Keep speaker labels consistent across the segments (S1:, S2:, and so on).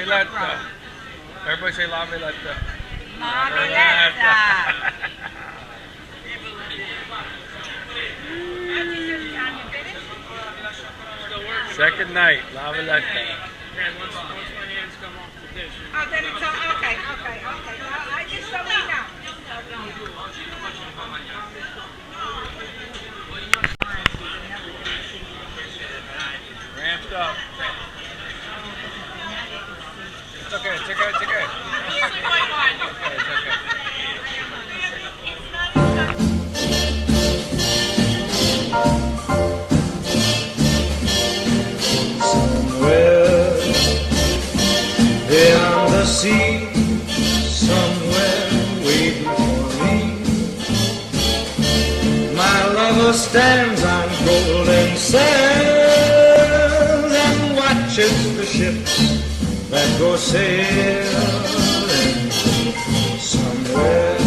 S1: Laviletta. Everybody say Laviletta.
S2: Laviletta.
S1: Second night, Laviletta.
S3: Once my hands come off the dish.
S2: Oh, then it's okay. I just don't know.
S1: Ramped up. It's okay. It's okay. It's okay.
S4: Somewhere beyond the sea, somewhere waiting for me, my lover stands on golden sands and watches the ships that go sailing. Somewhere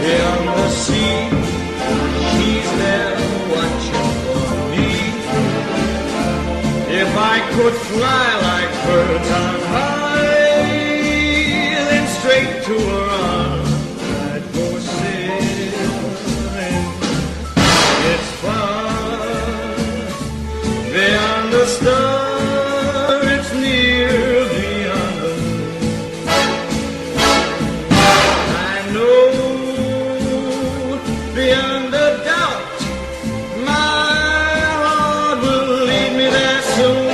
S4: beyond the sea, she's there watching for me. If I could fly like birds on high, then straight to her arms I'd go sailing. It's far beyond the star, it's near beyond the moon. I know beyond a doubt my heart will lead me there soon.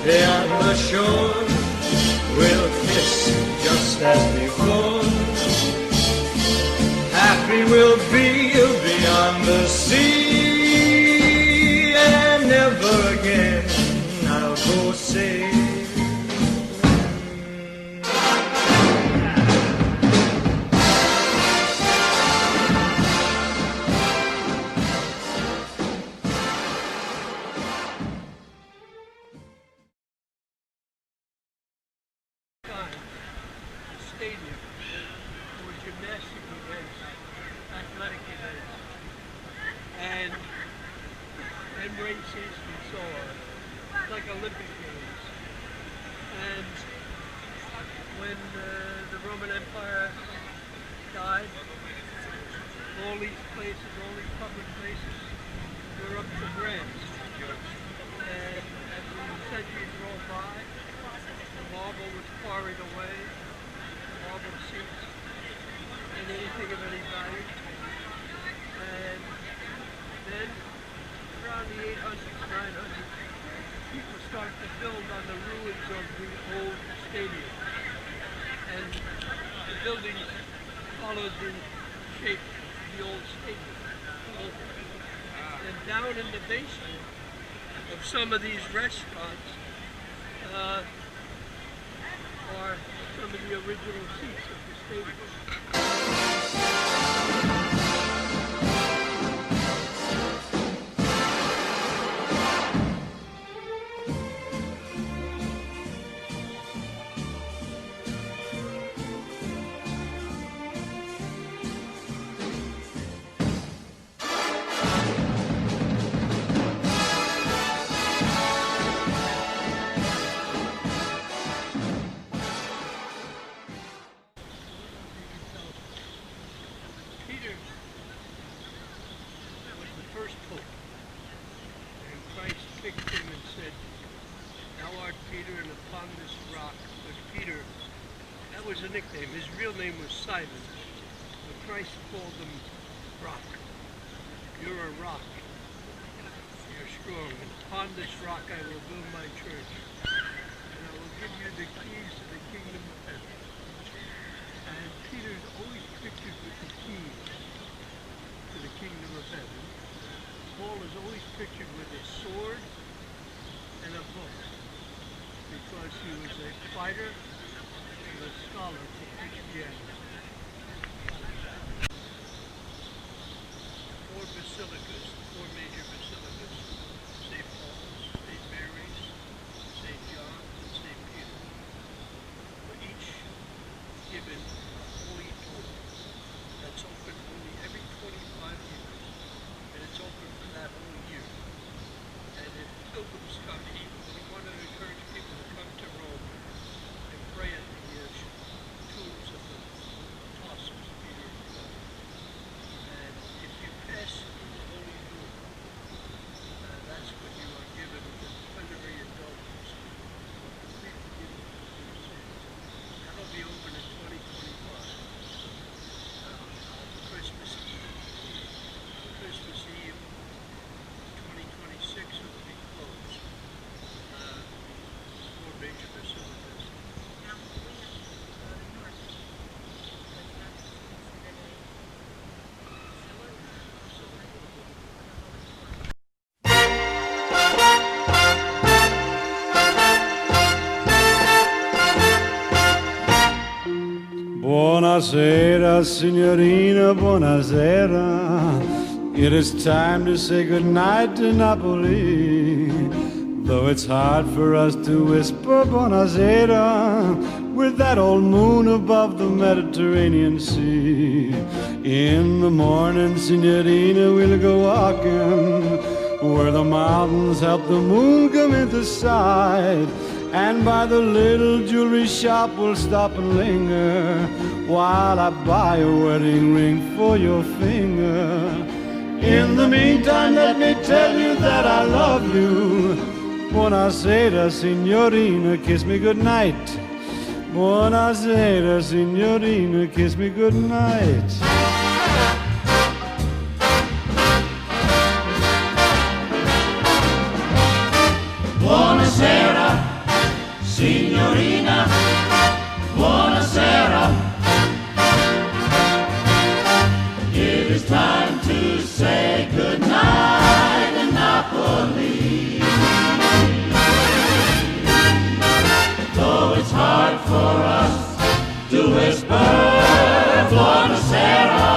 S4: Beyond the shore, we'll kiss just as before. Happy we'll be beyond the sea, and never again I'll go sailing.
S3: Stadium for gymnastic events, athletic events, and races and so on, like Olympic Games. And when the Roman Empire died, all these places, all these public places were up for grabs. And as the centuries rolled by, the marble was quarried away, marble seats, and anything of any value. And then, around the 800s, 900s, people started to build on the ruins of the old stadium. And the buildings followed the shape of the old stadium. And down in the basement of some of these restaurants are some of the original seats of the stadium. Peter was the first pope, and Christ picked him and said, "Thou art Peter, and upon this rock," but Peter, that was a nickname. His real name was Simon, but Christ called him Rock. You're a rock. You're strong. And upon this rock I will build my church, and I will give you the keys to the kingdom of heaven. And Peter's always pictured with the keys to the kingdom of heaven. Paul is always pictured with a sword and a book, because he was a fighter and a scholar for Christianity. Four basilicas, four major basilicas, St. Paul's, St. Mary's, St. John, and St. Peter, were each given a holy door that's open only every 25 years, and it's open for that whole year.
S4: Buonasera, signorina, buonasera. It is time to say goodnight to Napoli. Though it's hard for us to whisper buonasera with that old moon above the Mediterranean Sea. In the morning, signorina, we'll go walking where the mountains help the moon come into sight. And by the little jewelry shop we'll stop and linger while I buy a wedding ring for your finger. In the meantime, let me tell you that I love you. Buonasera, signorina, kiss me goodnight. Buonasera, signorina, kiss me goodnight.
S5: Buonasera, signorina, buonasera. It is time to say goodnight in Napoli. Though it's hard for us to whisper buonasera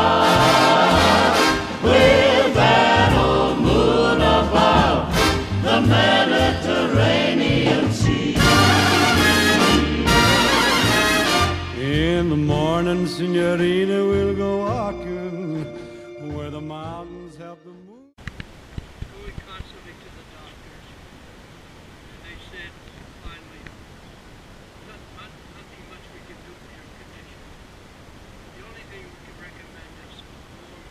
S5: with that old moon above the Mediterranean Sea.
S4: In the morning, signorina, we'll go walking where the mountains help the moon.
S3: Going constantly to the doctors, and they said, finally, nothing much we can do for your condition. The only thing we can recommend is a warm,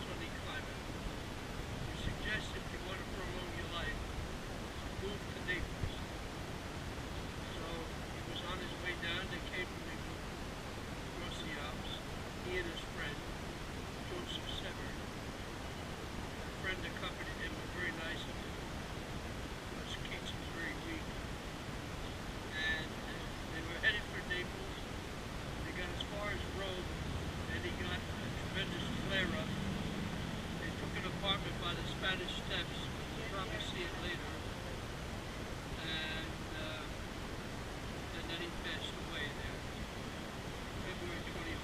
S3: sunny climate. We suggest if you want to prolong your life, move to Naples. So he was on his way down, they came to me across the Alps, he and his friend, Joseph Sever. A friend accompanied him, was very nice of him, because Keats was very weak. And they were headed for Naples. They got as far as Rome, and he got a tremendous flare-up. They took an apartment by the Spanish Steps. You'll probably see it later. And then he passed away there. February 24th,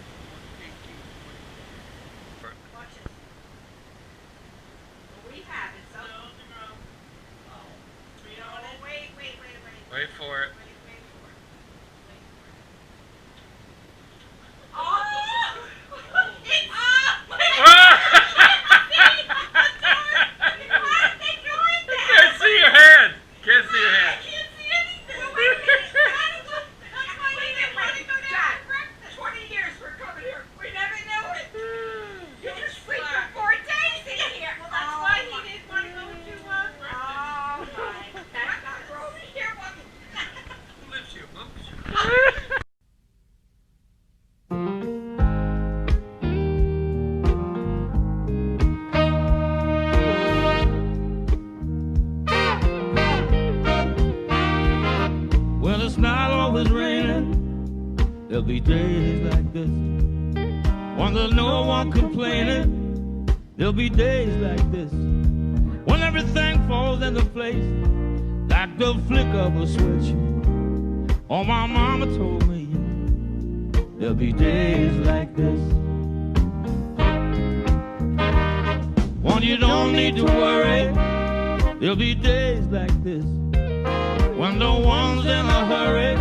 S3: 1824.
S2: Watch this. Well, we have it, so. Oh. You know, wait.
S1: Wait for it.
S2: Wait for it. Oh! It's
S1: Can't see your hand. Can't see your hand.
S2: I can't see anything. Wait a minute. That's why we didn't want to go down for breakfast. 20 years we're coming here. We never knew it. You just sleep for 4 days in here. Well, that's why he didn't want to go to breakfast. Oh, my. That's not over here.
S3: Who lives here, Mom?
S5: Well, it's not always raining. There'll be days like this when there's no one complaining. There'll be days like this when everything falls into place like the flick of a switch. Oh, my mama told me there'll be days like this when you don't need to worry. There'll be days like this when no one's in a hurry.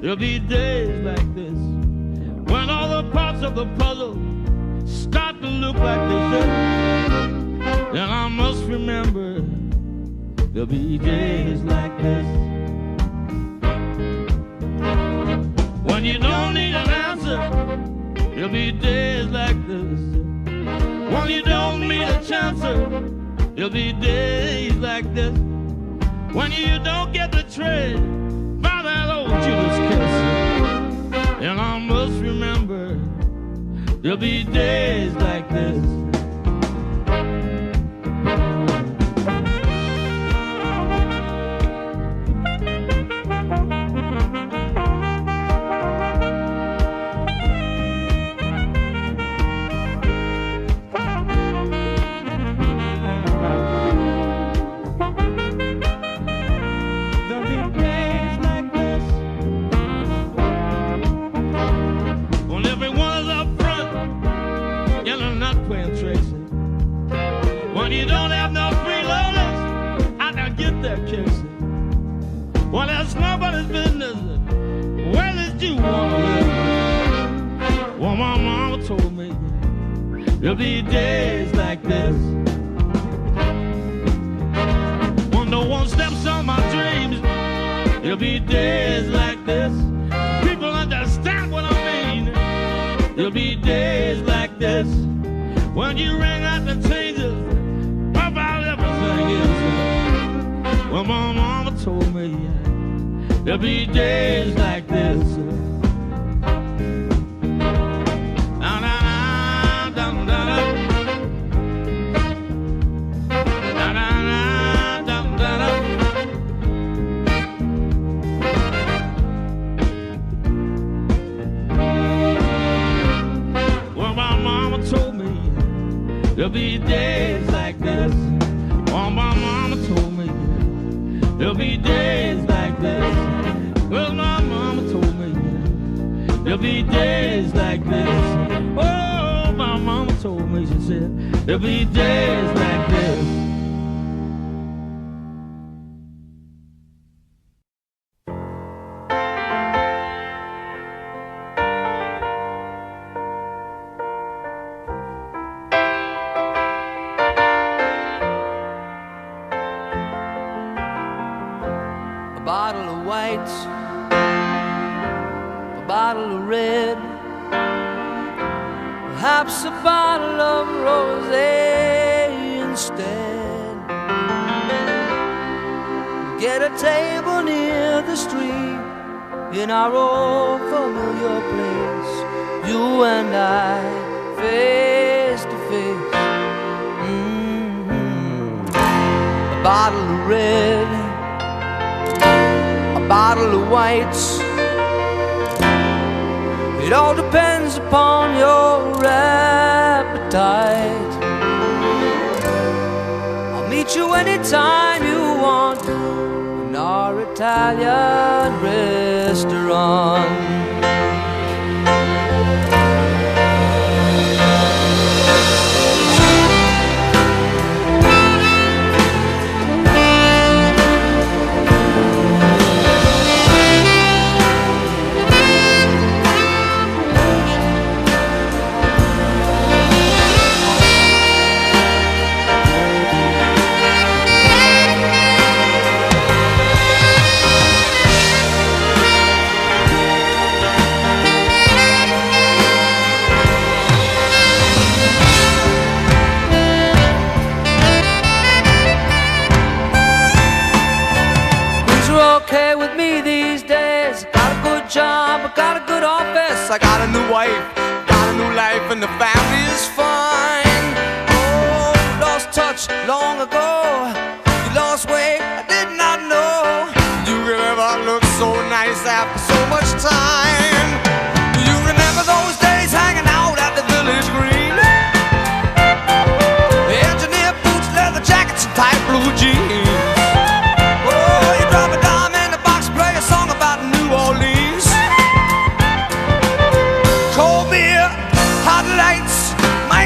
S5: There'll be days like this when all the parts of the puzzle start to look like they should. Then I must remember there'll be days like this when you don't need an answer. There'll be days like this when you don't need a chancer. There'll be days like this when you don't get the trade by that old Judas kiss. And I must remember there'll be days like this. When everyone is out out playing Tracy. When you don't have no freeloaders, I can get that kissing. Well, that's nobody's business. Where did you want to live? Well, my mama told me there'll be days like this when no one steps on my dreams. There'll be days like this. People understand what I mean. There'll be days like this when you ring out the changes about everything is. Well, my mama told me there'll be days like this. There'll be days like this. Oh, my mama told me there'll be days like this. Well, my mama told me there'll be days like this. Oh, my mama told me, she said there'll be days like this.
S6: A bottle of white, a bottle of red, perhaps a bottle of rosé instead. Get a table near the stream in our old familiar place, you and I, face to face. A bottle of red, a bottle of whites. It all depends upon your appetite. I'll meet you anytime you want in our Italian restaurant. Okay with me these days. Got a good job, I got a good office, I got a new wife, got a new life, and the family is fine. Oh, lost touch long ago. You lost weight, I did not know you could ever look so nice after so much time. Do you remember those days hanging out at the village green? The engineer boots, leather jackets, and tight blue jeans.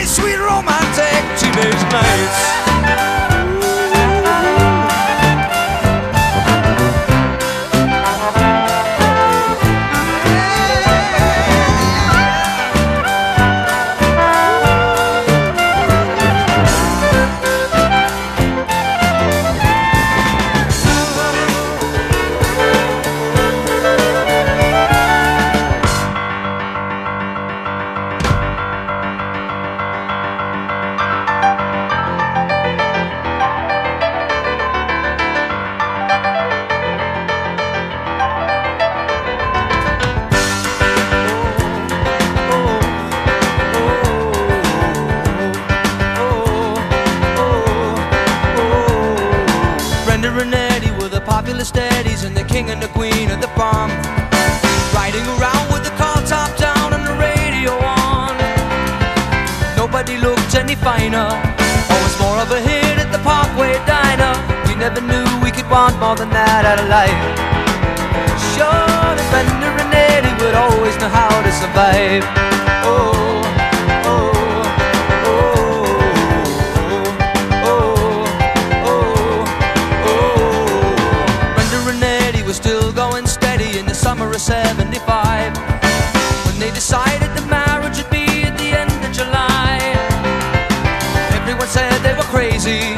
S6: Sweet romantic teenage nights. Steadies and the king and the queen of the bomb, riding around with the car top down and the radio on. Nobody looked any finer, always more of a hit at the Parkway Diner. We never knew we could want more than that out of life. Sure, the Bender and Eddie would always know how to survive. Oh, oh, oh. of '75, when they decided the marriage would be at the end of July. Everyone said they were crazy.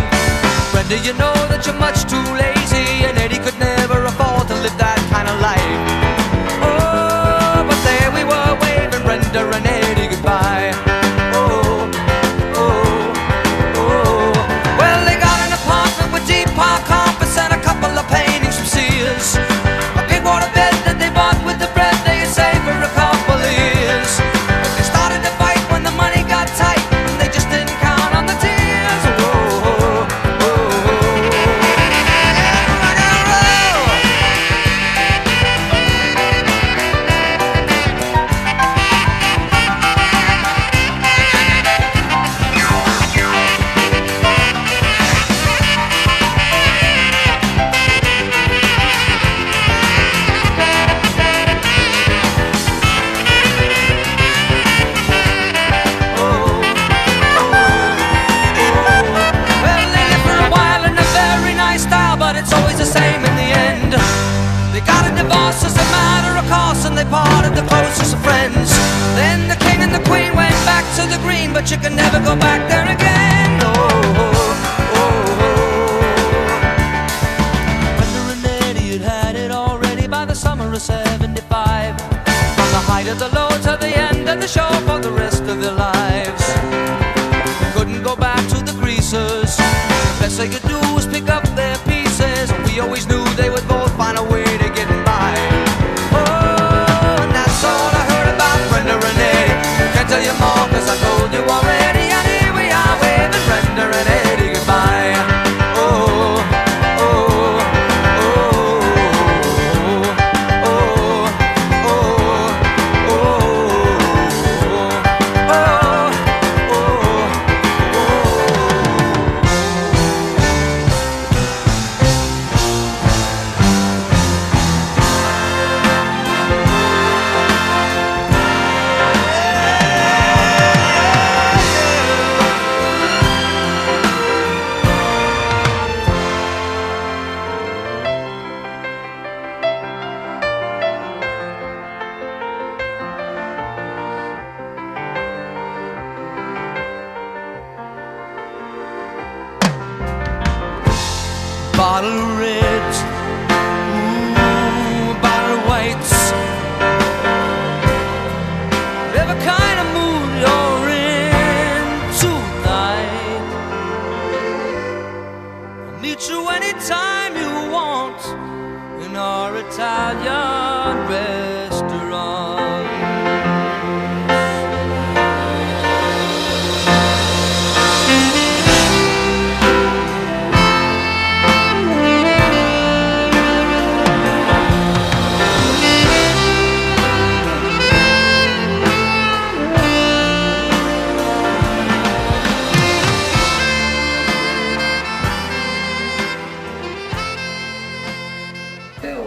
S6: Brenda, you know that you're much too lazy, and Eddie could never afford to live that kind of life. Oh, but there we were waving Brenda and Eddie goodbye. Oh, oh, oh. Well, they got an apartment with deep park carpets and a couple of paintings from Sears. A big water bed that they bought with the bread they had saved for a couple of years. But they started to fight when the money got tight, and they just didn't count on the tears. Oh, oh, oh, oh. It's always the same in the end. They got a divorce as a matter of course, and they parted the closest of friends. Then the king and the queen went back to the green, but you can never go back there again. Oh, oh, oh, oh. Brenda and Eddie had had it already by the summer of '75. From the height of the low to the end of the show for the rest of their lives. They couldn't go back to the greasers. The best they could do was pick up their pieces. We always knew they would both find a way to get by. Oh, and that's all I heard about Brenda and Eddie. Can't tell you more cause I told you already. And here we are waving Brenda and Eddie goodbye. Oh, oh, oh, oh, oh, oh, oh, bottle of reds, ooh, bottle of whites. Whatever kind of mood you're in tonight, I'll meet you anytime you want in our Italian restaurant.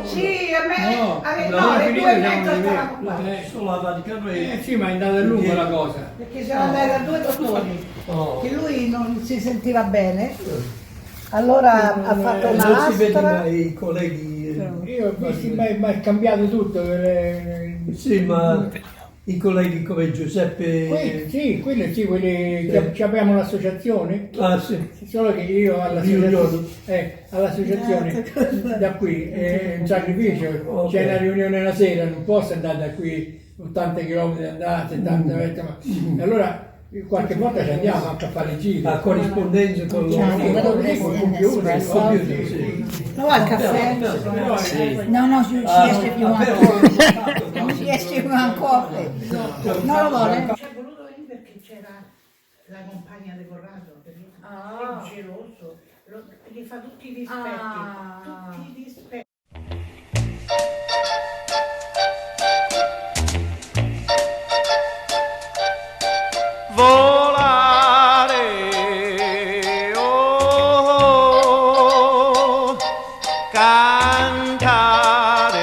S2: Sì, a me.
S3: No,
S2: No, le due e
S3: siamo
S2: mezza
S3: di
S2: stavamo qua.
S7: Solo la Vaticano
S3: sì, ma è andata a lungo la cosa.
S2: Perché siamo andati da due dottori.
S7: Oh.
S2: Che lui non si sentiva bene. Allora ha fatto una
S7: non si vede
S2: lastra.
S7: mai i colleghi.
S3: Io ho visto, ma è cambiato tutto.
S7: Sì, ma i colleghi come Giuseppe.
S3: Sì, quelli sì, quelli che abbiamo l'associazione.
S7: Ah, sì.
S3: Solo che io all'associazione da qui è un sacrificio,
S7: Ok.
S3: c'è una riunione la sera, non posso andare da qui 80 km andare, 70 ma allora qualche volta ci andiamo anche a fare i giri.
S7: A corrispondenza con
S3: Sì, con computer,
S7: sì.
S2: No, al caffè.
S8: No, non si esce più ancora. Non si esce più ancora. Non lo vuole?
S2: Ci è voluto venire perché c'era la compagna di Corrado, perché è geloso, gli fa tutti i rispetti, tutti i rispetti.
S9: Volare, oh, cantare,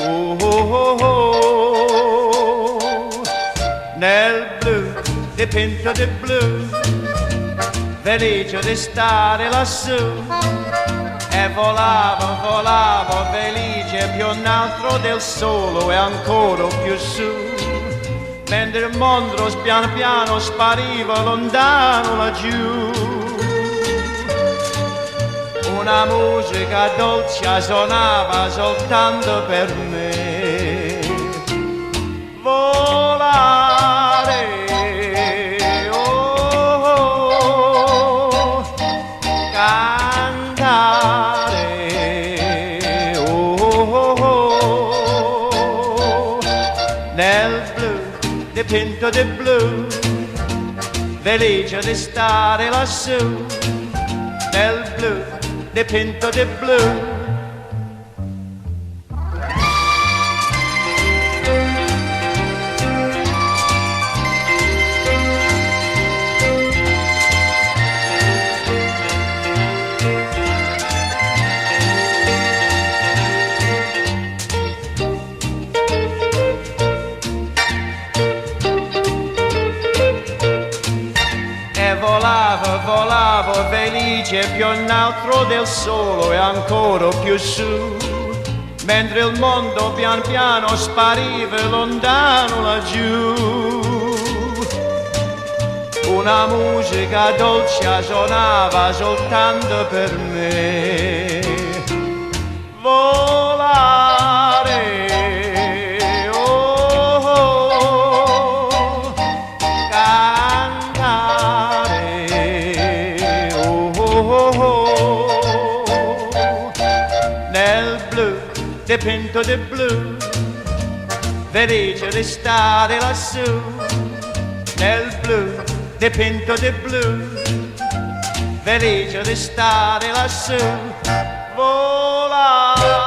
S9: oh, nel blu dipinto di blu, felice di stare lassù, e volava, volava felice più in alto del sole e ancora più su, mentre il mondo piano piano spariva lontano laggiù. Una musica dolce suonava soltanto per me. Volare, oh, oh, cantare, oh, oh, oh, nel blu dipinto di blu, felice di stare lassù, nel blu dipinto di blu. Volavo, volavo felice più in alto del sole e ancora più su, mentre il mondo pian piano spariva lontano laggiù. Una musica dolce suonava soltanto per me. Volare, dipinto di blu, felice di stare lassù, nel blu dipinto di blu, felice di stare lassù, volare.